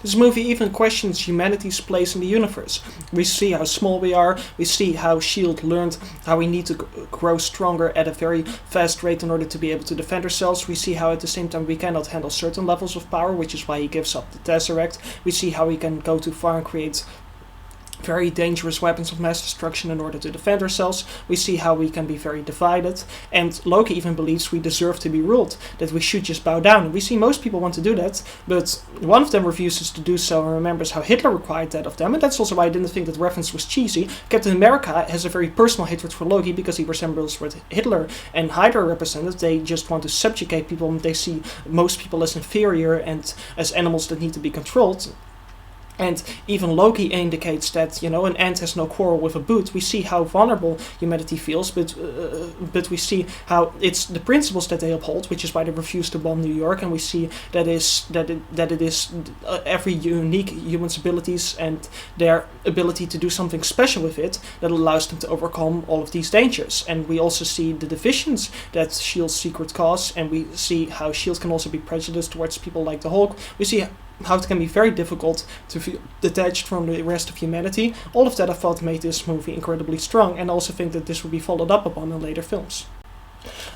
This movie even questions humanity's place in the universe. We see how small we are, we see how S.H.I.E.L.D. learned how we need to grow stronger at a very fast rate in order to be able to defend ourselves. We see how at the same time we cannot handle certain levels of power, which is why he gives up the Tesseract. We see how we can go too far and create very dangerous weapons of mass destruction in order to defend ourselves. We see how we can be very divided, and Loki even believes we deserve to be ruled, that we should just bow down. And we see most people want to do that, but one of them refuses to do so and remembers how Hitler required that of them, and that's also why I didn't think that reference was cheesy. Captain America has a very personal hatred for Loki because he resembles what Hitler and Hydra represented. They just want to subjugate people, and they see most people as inferior and as animals that need to be controlled. And even Loki indicates that, an ant has no quarrel with a boot. We see how vulnerable humanity feels, but we see how it's the principles that they uphold, which is why they refuse to bomb New York. And we see that it is every unique human's abilities and their ability to do something special with it that allows them to overcome all of these dangers. And we also see the divisions that S.H.I.E.L.D's secret cause, and we see how S.H.I.E.L.D. can also be prejudiced towards people like the Hulk. We see how it can be very difficult to feel detached from the rest of humanity. All of that I thought made this movie incredibly strong, and I also think that this will be followed up upon in later films.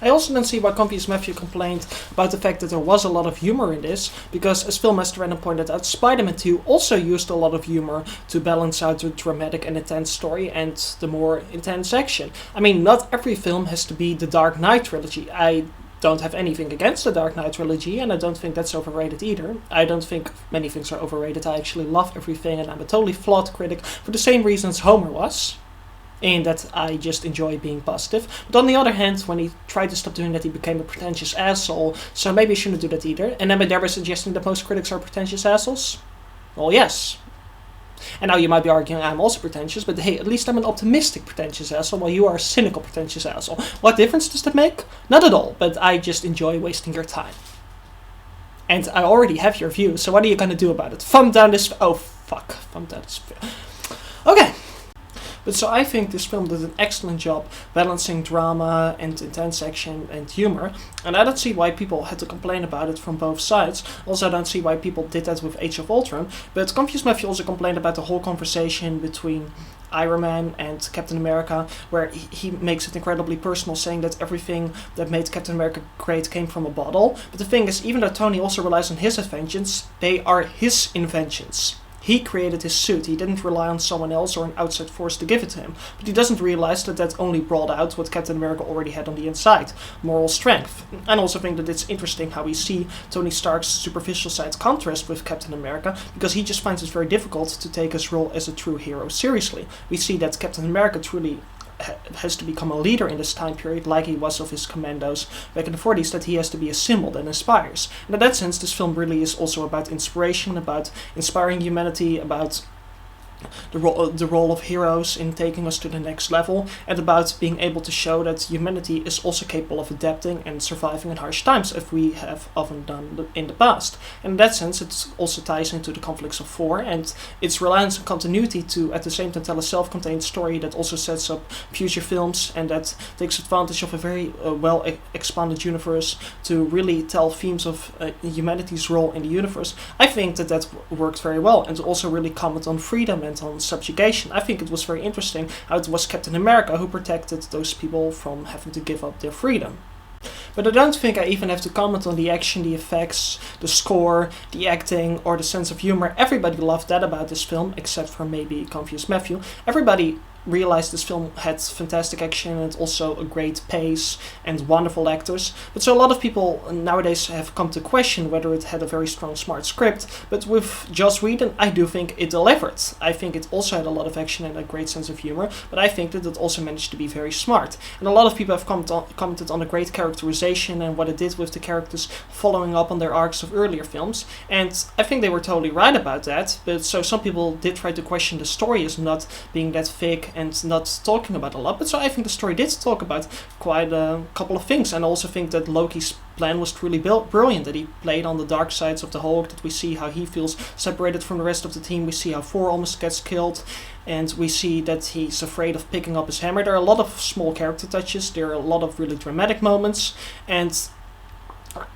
I also don't see why Confused Matthew complained about the fact that there was a lot of humor in this, because as Filmmaster Random pointed out, Spider-Man 2 also used a lot of humor to balance out the dramatic and intense story and the more intense action. I mean, not every film has to be the Dark Knight trilogy. I don't have anything against the Dark Knight trilogy, and I don't think that's overrated either. I don't think many things are overrated. I actually love everything, and I'm a totally flawed critic for the same reasons Homer was, in that I just enjoy being positive. But on the other hand, when he tried to stop doing that, he became a pretentious asshole, so maybe I shouldn't do that either. And am I thereby suggesting that most critics are pretentious assholes? Well, yes. And now you might be arguing I'm also pretentious, but hey, at least I'm an optimistic pretentious asshole, while you are a cynical pretentious asshole. What difference does that make? Not at all, but I just enjoy wasting your time. And I already have your view, so what are you gonna do about it? Thumb down this... Oh, fuck. Thumb down this... Okay. But so I think this film did an excellent job balancing drama and intense action and humor, and I don't see why people had to complain about it from both sides. Also, I don't see why people did that with Age of Ultron, but Confused Matthew also complained about the whole conversation between Iron Man and Captain America, where he makes it incredibly personal, saying that everything that made Captain America great came from a bottle. But the thing is, even though Tony also relies on his inventions, they are his inventions. He created his suit. He didn't rely on someone else or an outside force to give it to him. But he doesn't realize that that only brought out what Captain America already had on the inside, moral strength. And also think that it's interesting how we see Tony Stark's superficial side contrast with Captain America, because he just finds it very difficult to take his role as a true hero seriously. We see that Captain America truly has to become a leader in this time period, like he was of his commandos back in the 40s, that he has to be a symbol that inspires. And in that sense, this film really is also about inspiration, about inspiring humanity, about the role of heroes in taking us to the next level, and about being able to show that humanity is also capable of adapting and surviving in harsh times, as we have often done in the past. And in that sense, it also ties into the conflicts of 4 and its reliance on continuity to, at the same time, tell a self-contained story that also sets up future films and that takes advantage of a very well-expanded universe to really tell themes of humanity's role in the universe. I think that worked very well, and also really comment on freedom and on subjugation. I think it was very interesting how it was Captain America who protected those people from having to give up their freedom. But I don't think I even have to comment on the action, the effects, the score, the acting, or the sense of humor. Everybody loved that about this film, except for maybe Confused Matthew. Everybody realized this film had fantastic action and also a great pace and wonderful actors. But so a lot of people nowadays have come to question whether it had a very strong, smart script. But with Joss Whedon, I do think it delivered. I think it also had a lot of action and a great sense of humor, but I think that it also managed to be very smart. And a lot of people have commented on the great characterization and what it did with the characters following up on their arcs of earlier films. And I think they were totally right about that. But so some people did try to question the story as not being that thick and not talking about a lot, but so I think the story did talk about quite a couple of things, and I also think that Loki's plan was truly brilliant, that he played on the dark sides of the Hulk, that we see how he feels separated from the rest of the team, we see how Thor almost gets killed, and we see that he's afraid of picking up his hammer. There are a lot of small character touches, there are a lot of really dramatic moments, and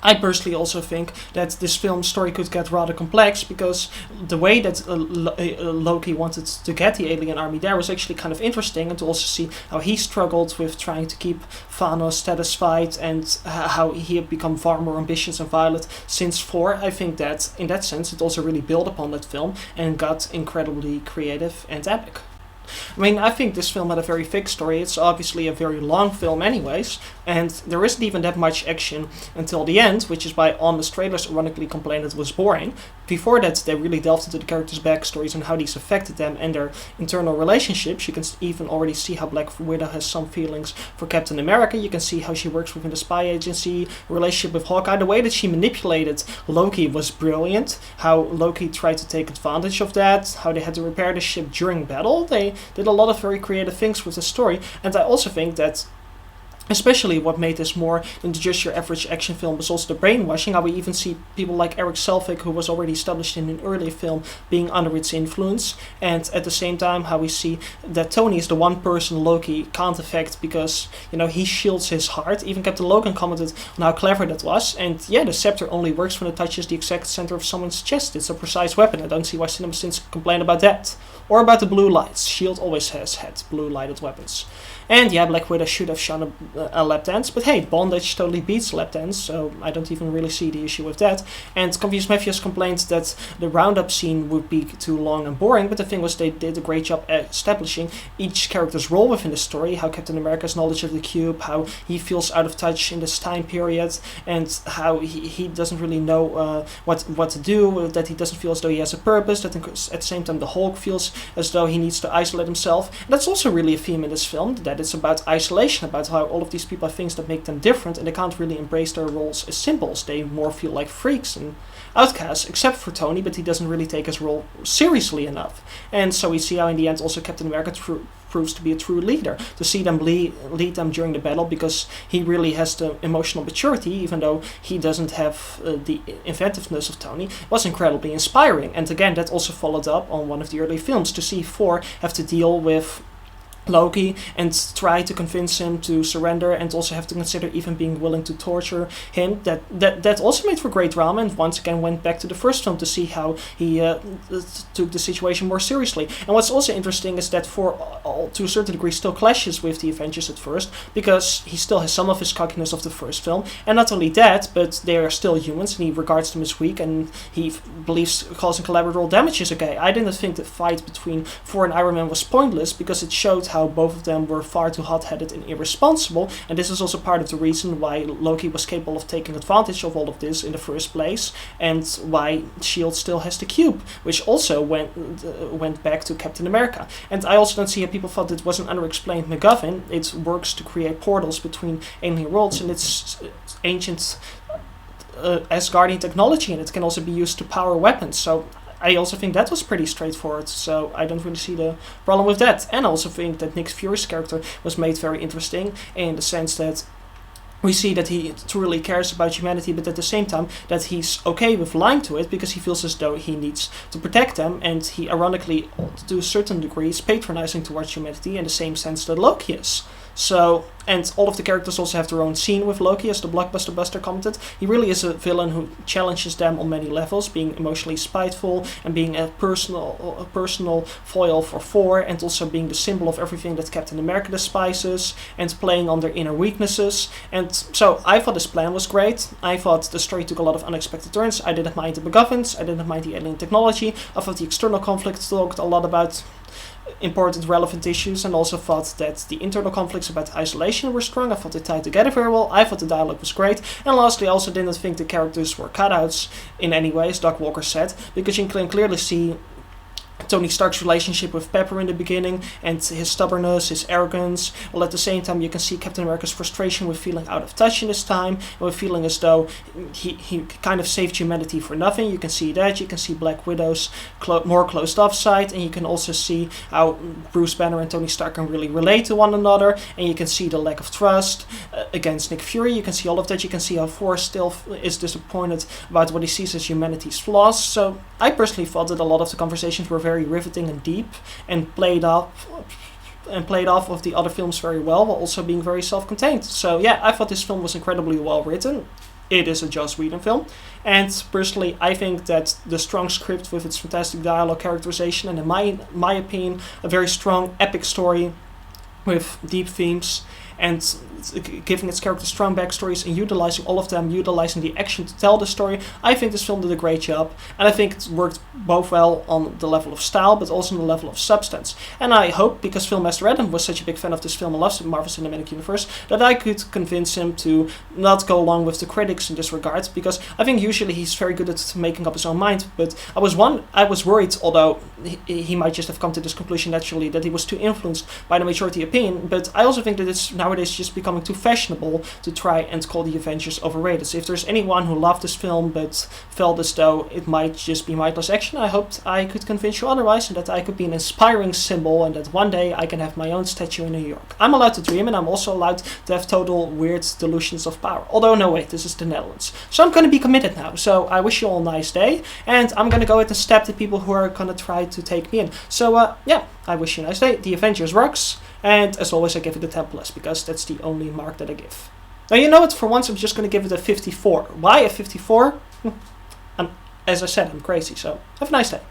I personally also think that this film story could get rather complex because the way that Loki wanted to get the alien army there was actually kind of interesting, and to also see how he struggled with trying to keep Thanos satisfied and how he had become far more ambitious and violent since 4. I think that in that sense it also really built upon that film and got incredibly creative and epic. I mean, I think this film had a very thick story. It's obviously a very long film anyways, and there isn't even that much action until the end, which is why honest trailers ironically complained it was boring. Before that, they really delved into the characters' backstories and how these affected them and their internal relationships. You can even already see how Black Widow has some feelings for Captain America. You can see how she works within the spy agency, relationship with Hawkeye. The way that she manipulated Loki was brilliant. How Loki tried to take advantage of that, how they had to repair the ship during battle. They did a lot of very creative things with the story, and I also think that especially what made this more than just your average action film was also the brainwashing, how we even see people like Eric Selvig, who was already established in an earlier film, being under its influence, and at the same time how we see that Tony is the one person Loki can't affect because, he shields his heart. Even Captain Logan commented on how clever that was, and yeah, the scepter only works when it touches the exact center of someone's chest. It's a precise weapon. I don't see why CinemaSins complain about that. Or about the blue lights. S.H.I.E.L.D. always has had blue lighted weapons. And yeah, Black Widow should have shown a lap dance, but hey, bondage totally beats lap dance, so I don't even really see the issue with that. And Confused Matthews complained that the roundup scene would be too long and boring, but the thing was they did a great job at establishing each character's role within the story, how Captain America's knowledge of the cube, how he feels out of touch in this time period, and how he doesn't really know what to do, that he doesn't feel as though he has a purpose, that at the same time the Hulk feels as though he needs to isolate himself. And that's also really a theme in this film, that it's about isolation, about how all of these people have things that make them different and they can't really embrace their roles as symbols. They more feel like freaks and outcasts, except for Tony, but he doesn't really take his role seriously enough. And so we see how in the end also Captain America proves to be a true leader, to see them lead them during the battle, because he really has the emotional maturity, even though he doesn't have the inventiveness of Tony, was incredibly inspiring. And again, that also followed up on one of the early films, to see Thor have to deal with Loki and try to convince him to surrender, and also have to consider even being willing to torture him. That also made for great drama, and once again went back to the first film to see how he took the situation more seriously. And what's also interesting is that Thor, to a certain degree, still clashes with the Avengers at first, because he still has some of his cockiness of the first film, and not only that, but they are still humans and he regards them as weak, and he believes causing collateral damage is okay. I didn't think the fight between Thor and Iron Man was pointless, because it showed how both of them were far too hot-headed and irresponsible, and this is also part of the reason why Loki was capable of taking advantage of all of this in the first place, and why S.H.I.E.L.D. still has the cube, which also went back to Captain America. And I also don't see how people thought it was an unexplained MacGuffin. It works to create portals between alien worlds, and it's ancient Asgardian technology, and it can also be used to power weapons, so I also think that was pretty straightforward, so I don't really see the problem with that. And I also think that Nick Fury's character was made very interesting, in the sense that we see that he truly cares about humanity, but at the same time that he's okay with lying to it, because he feels as though he needs to protect them, and he ironically, to a certain degree, is patronizing towards humanity in the same sense that Loki is. So, and all of the characters also have their own scene with Loki, as the Blockbuster Buster commented. He really is a villain who challenges them on many levels, being emotionally spiteful and being a personal foil for Thor, and also being the symbol of everything that Captain America despises, and playing on their inner weaknesses. And so I thought this plan was great. I thought the story took a lot of unexpected turns. I didn't mind the MacGuffins, I didn't mind the alien technology. I thought the external conflict talked a lot about important relevant issues, and also thought that the internal conflicts about isolation were strong. I thought they tied together very well. I thought the dialogue was great, and lastly I also didn't think the characters were cutouts in any way, as Doc Walker said, because you can clearly see Tony Stark's relationship with Pepper in the beginning, and his stubbornness, his arrogance, while at the same time you can see Captain America's frustration with feeling out of touch in this time, with feeling as though he kind of saved humanity for nothing. You can see that. You can see Black Widow's more closed off side, and you can also see how Bruce Banner and Tony Stark can really relate to one another, and you can see the lack of trust against Nick Fury. You can see all of that. You can see how Thor still is disappointed about what he sees as humanity's flaws. So I personally thought that a lot of the conversations were very riveting and deep, and played off of the other films very well, while also being very self-contained. So yeah, I thought this film was incredibly well written. it is a Joss Whedon film. And personally, I think that the strong script with its fantastic dialogue, characterization, and in my opinion, a very strong epic story with deep themes, and giving its characters strong backstories and utilizing all of them, utilizing the action to tell the story. I think this film did a great job, and I think it worked both well on the level of style, but also on the level of substance. And I hope, because Filmmaster Adam was such a big fan of this film and loves the Marvel Cinematic Universe, that I could convince him to not go along with the critics in this regard, because I think usually he's very good at making up his own mind, but I was worried, although he might just have come to this conclusion naturally, that he was too influenced by the majority opinion, but I also think that it's nowadays just becoming too fashionable to try and call the Avengers overrated. So if there's anyone who loved this film but felt as though it might just be mindless action, I hoped I could convince you otherwise, and that I could be an inspiring symbol, and that one day I can have my own statue in New York. I'm allowed to dream, and I'm also allowed to have total weird delusions of power. Although, no wait, this is the Netherlands. So I'm going to be committed now. So I wish you all a nice day, and I'm going to go ahead and stab the people who are going to try to take me in. So yeah, I wish you a nice day. The Avengers rocks, and as always I give it a 10+, because that's the only mark that I give. Now, you know what, for once I'm just going to give it a 54. Why a 54? As I said, I'm crazy, so have a nice day.